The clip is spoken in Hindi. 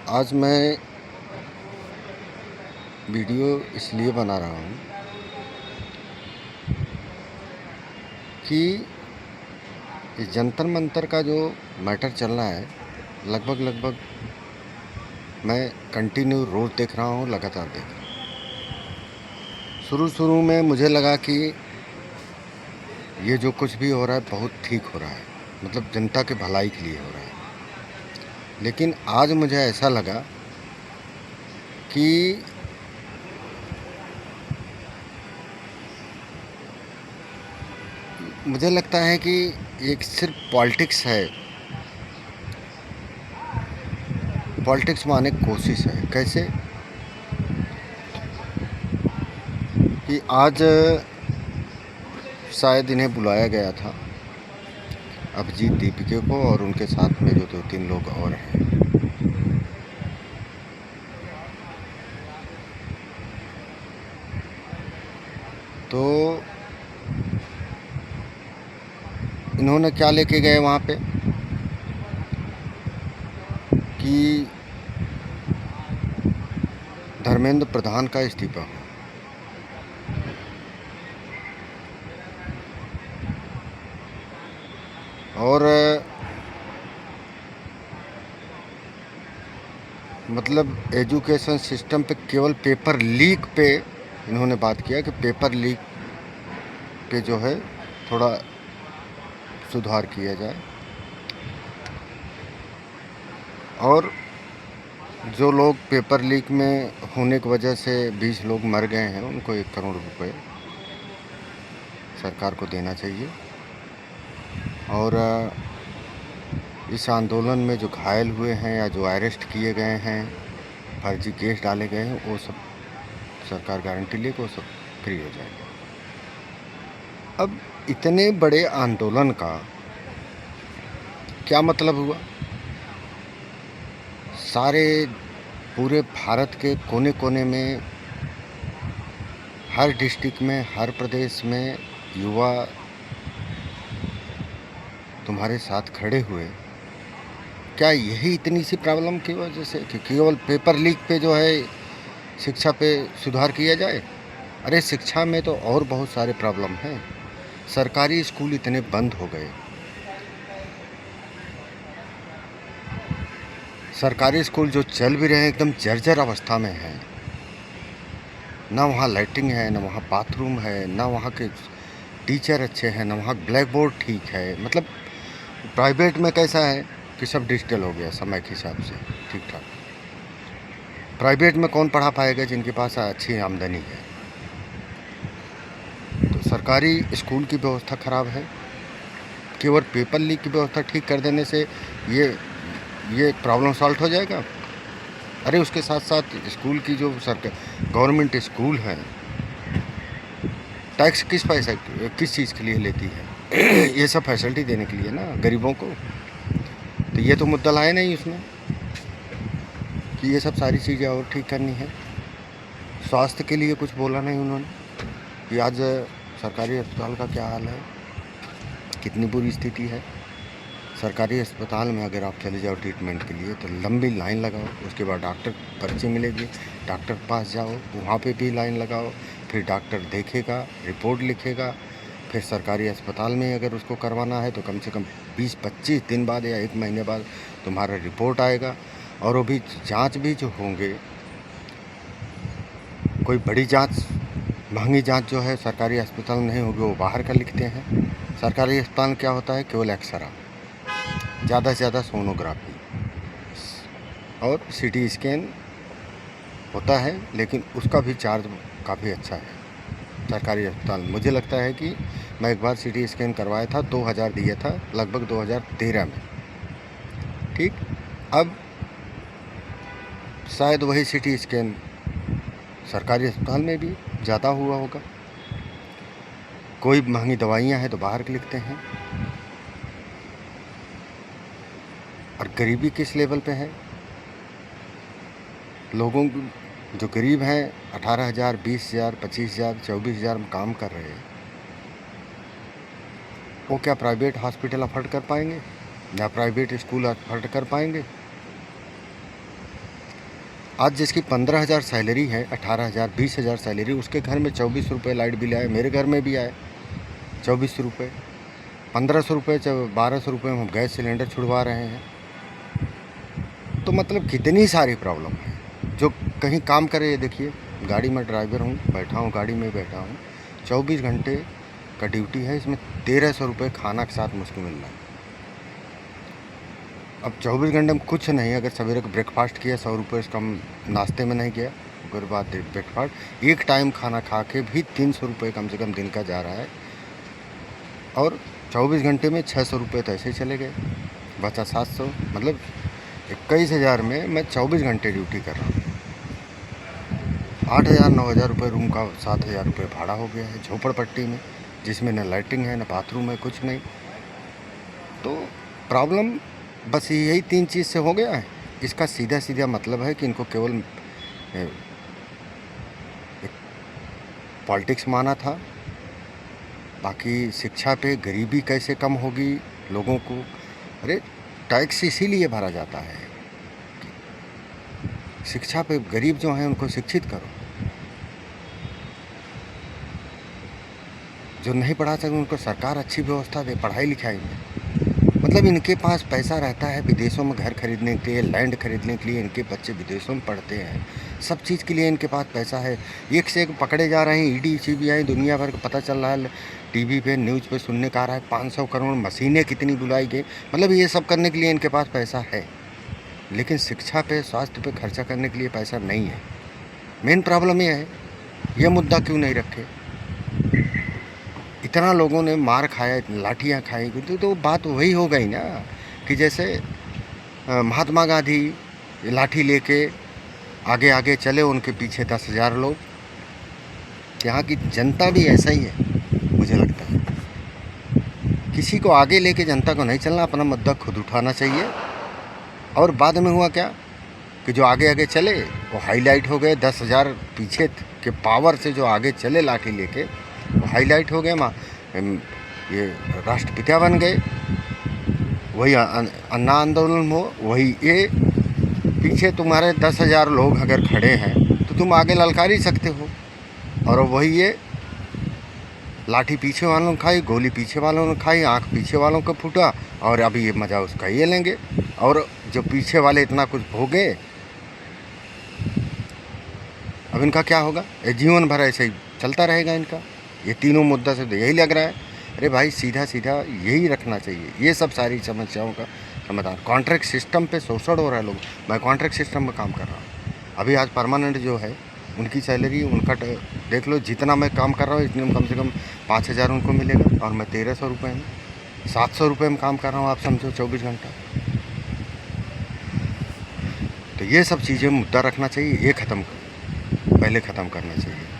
आज मैं वीडियो इसलिए बना रहा हूँ कि इस जंतर मंतर का जो मैटर चल रहा है, लगभग मैं कंटिन्यू रोज़ देख रहा हूँ, लगातार देख रहा हूँ। शुरू में मुझे लगा कि ये जो कुछ भी हो रहा है बहुत ठीक हो रहा है, मतलब जनता के भलाई के लिए हो रहा है। लेकिन आज मुझे ऐसा लगा कि मुझे लगता है कि एक सिर्फ पॉलिटिक्स है, पॉलिटिक्स में आने की कोशिश है। कैसे कि आज शायद इन्हें बुलाया गया था, अभिजीत दीपिके को, और उनके साथ में जो 2-3 लोग और हैं। तो इन्होंने क्या लेके गए वहाँ पे कि धर्मेंद्र प्रधान का इस्तीफा। और मतलब एजुकेशन सिस्टम पे केवल पेपर लीक पे इन्होंने बात किया कि पेपर लीक पे जो है थोड़ा सुधार किया जाए, और जो लोग पेपर लीक में होने की वजह से 20 लोग मर गए हैं उनको 1 करोड़ रुपए सरकार को देना चाहिए। और इस आंदोलन में जो घायल हुए हैं या जो अरेस्ट किए गए हैं, फर्जी केस डाले गए हैं, वो सब सरकार गारंटी ले कि वो सब फ्री हो जाएगा। अब इतने बड़े आंदोलन का क्या मतलब हुआ? सारे पूरे भारत के कोने कोने में, हर डिस्ट्रिक्ट में, हर प्रदेश में युवा तुम्हारे साथ खड़े हुए। क्या यही इतनी सी प्रॉब्लम की वजह से कि केवल पेपर लीक पे जो है शिक्षा पे सुधार किया जाए? अरे शिक्षा में तो और बहुत सारे प्रॉब्लम हैं। सरकारी स्कूल इतने बंद हो गए, सरकारी स्कूल जो चल भी रहे हैं एकदम जर्जर अवस्था में हैं। ना वहाँ लाइटिंग है, ना वहाँ बाथरूम है, ना वहाँ के टीचर अच्छे हैं, ना वहाँ ब्लैक बोर्ड ठीक है। मतलब प्राइवेट में कैसा है कि सब डिजिटल हो गया समय के हिसाब से, ठीक ठाक। प्राइवेट में कौन पढ़ा पाएगा जिनके पास अच्छी आमदनी है? तो सरकारी स्कूल की व्यवस्था ख़राब है। केवल पेपर लीक की व्यवस्था ठीक कर देने से ये प्रॉब्लम सॉल्व हो जाएगा? अरे उसके साथ साथ स्कूल की जो सरकार गवर्नमेंट स्कूल हैं, टैक्स किस चीज़ के लिए लेती है? ये सब फैसिलिटी देने के लिए ना गरीबों को। तो ये तो मुद्दा लाए नहीं उसमें कि ये सब सारी चीज़ें और ठीक करनी है। स्वास्थ्य के लिए कुछ बोला नहीं उन्होंने कि आज सरकारी अस्पताल का क्या हाल है, कितनी बुरी स्थिति है। सरकारी अस्पताल में अगर आप चले जाओ ट्रीटमेंट के लिए तो लंबी लाइन लगाओ, उसके बाद डॉक्टर पर्ची मिलेगी, डॉक्टर के पास जाओ, वहाँ पे भी लाइन लगाओ, फिर डॉक्टर देखेगा, रिपोर्ट लिखेगा, फिर सरकारी अस्पताल में अगर उसको करवाना है तो कम से कम 20-25 दिन बाद या 1 महीने बाद तुम्हारा रिपोर्ट आएगा। और वो भी जाँच भी जो होंगे, कोई बड़ी जाँच, महंगी जाँच जो है सरकारी अस्पताल में नहीं होगी, वो बाहर का लिखते हैं। सरकारी अस्पताल में क्या होता है, केवल एक्सरा, ज़्यादा से ज़्यादा सोनोग्राफी और सीटी स्कैन होता है, लेकिन उसका भी चार्ज काफ़ी अच्छा है सरकारी अस्पताल में। मुझे लगता है कि मैं एक बार सीटी स्कैन करवाया था, 2000 दिया था, लगभग 2013 में, ठीक। अब शायद वही सीटी स्कैन सरकारी अस्पताल में भी ज़्यादा हुआ होगा। कोई महंगी दवाइयाँ हैं तो बाहर के लिखते हैं। और गरीबी किस लेवल पे है? लोगों जो गरीब हैं 18,000, 20,000, 25,000, 24,000 में काम कर रहे हैं, वो क्या प्राइवेट हॉस्पिटल अफोर्ड कर पाएंगे या प्राइवेट स्कूल अफोर्ड कर पाएंगे? आज जिसकी 15,000 सैलरी है, 18,000 20,000 सैलरी, उसके घर में 24 रुपये लाइट बिल आए, मेरे घर में भी आए 24 रुपये, 1500 रुपये 1200 रुपये में हम गैस सिलेंडर छुड़वा रहे हैं। तो मतलब कितनी सारी प्रॉब्लम है। जो कहीं काम करे, ये देखिए गाड़ी में ड्राइवर हूँ, बैठा हूँ, गाड़ी में बैठा हूँ, 24 घंटे का ड्यूटी है, इसमें 1300 रुपये खाना के साथ मुझको मिल रहा है। अब 24 घंटे में कुछ नहीं, अगर सवेरे को ब्रेकफास्ट किया 100 रुपये से कम नाश्ते में नहीं गया, उसके बाद ब्रेकफास्ट, एक टाइम खाना खा के भी 300 रुपये कम से कम दिन का जा रहा है। और 24 घंटे में 600 रुपये तो ऐसे ही चले गए, बचा 700, मतलब 21,000 में मैं 24 घंटे ड्यूटी कर रहा हूँ। 8,000 9,000 रुपये रूम का, 7,000 रुपये भाड़ा हो गया है झोपड़पट्टी में, जिसमें न लाइटिंग है, न बाथरूम है, कुछ नहीं। तो प्रॉब्लम बस यही 3 चीज़ से हो गया है। इसका सीधा सीधा मतलब है कि इनको केवल पॉलिटिक्स माना था। बाकी शिक्षा पे गरीबी कैसे कम होगी लोगों को, अरे टैक्स इसीलिए भरा जाता है, शिक्षा पे गरीब जो हैं उनको शिक्षित करो, जो नहीं पढ़ा सके उनको सरकार अच्छी व्यवस्था दे पढ़ाई लिखाई में। मतलब इनके पास पैसा रहता है विदेशों में घर खरीदने के लिए, लैंड खरीदने के लिए, इनके बच्चे विदेशों में पढ़ते हैं, सब चीज़ के लिए इनके पास पैसा है। एक से एक पकड़े जा रहे हैं, ईडी सीबीआई दुनिया भर का पता चल रहा है, टीवी पे न्यूज़ पे सुनने का आ रहा है, 500 करोड़ मशीनें कितनी बुलाई गई। मतलब ये सब करने के लिए इनके पास पैसा है, लेकिन शिक्षा पे, स्वास्थ्य पे खर्चा करने के लिए पैसा नहीं है। मेन प्रॉब्लम ये है, ये मुद्दा क्यों नहीं रखे। इतना लोगों ने मार खाया, लाठियाँ खाई, तो बात वही हो गई ना कि जैसे महात्मा गांधी लाठी लेके आगे आगे चले, उनके पीछे 10,000 लोग। यहाँ की जनता भी ऐसा ही है मुझे लगता है। किसी को आगे लेके जनता को नहीं चलना, अपना मुद्दा खुद उठाना चाहिए। और बाद में हुआ क्या कि जो आगे आगे चले वो हाईलाइट हो गए, 10,000 पीछे के पावर से जो आगे चले लाठी लेके वो हाईलाइट हो गए, ये राष्ट्रपिता बन गए। वही अन्ना आंदोलन हो, वही ये पीछे तुम्हारे 10,000 लोग अगर खड़े हैं तो तुम आगे ललकार ही सकते हो। और वही ये लाठी पीछे वालों ने खाई, गोली पीछे वालों ने खाई, आँख पीछे वालों को फूटा, और अभी ये मज़ा उसका ये लेंगे। और जो पीछे वाले इतना कुछ भोगे, अब इनका क्या होगा, ये जीवन भर ऐसे ही चलता रहेगा इनका। ये तीनों मुद्दा से तो यही लग रहा है। अरे भाई सीधा सीधा यही रखना चाहिए, ये सब सारी समस्याओं का समाधान। कॉन्ट्रैक्ट सिस्टम पे शोषण हो रहा है लोग। मैं कॉन्ट्रैक्ट सिस्टम में काम कर रहा हूँ। अभी आज परमानेंट जो है उनकी सैलरी, उनका देख लो, जितना मैं काम कर रहा हूँ इतने में कम से कम 5,000 उनको मिलेगा, और मैं 1,300 रुपये में, 700 रुपये में काम कर रहा हूँ, आप समझो 24 घंटा। तो ये सब चीज़ें मुद्दा रखना चाहिए, ये पहले ख़त्म करना चाहिए।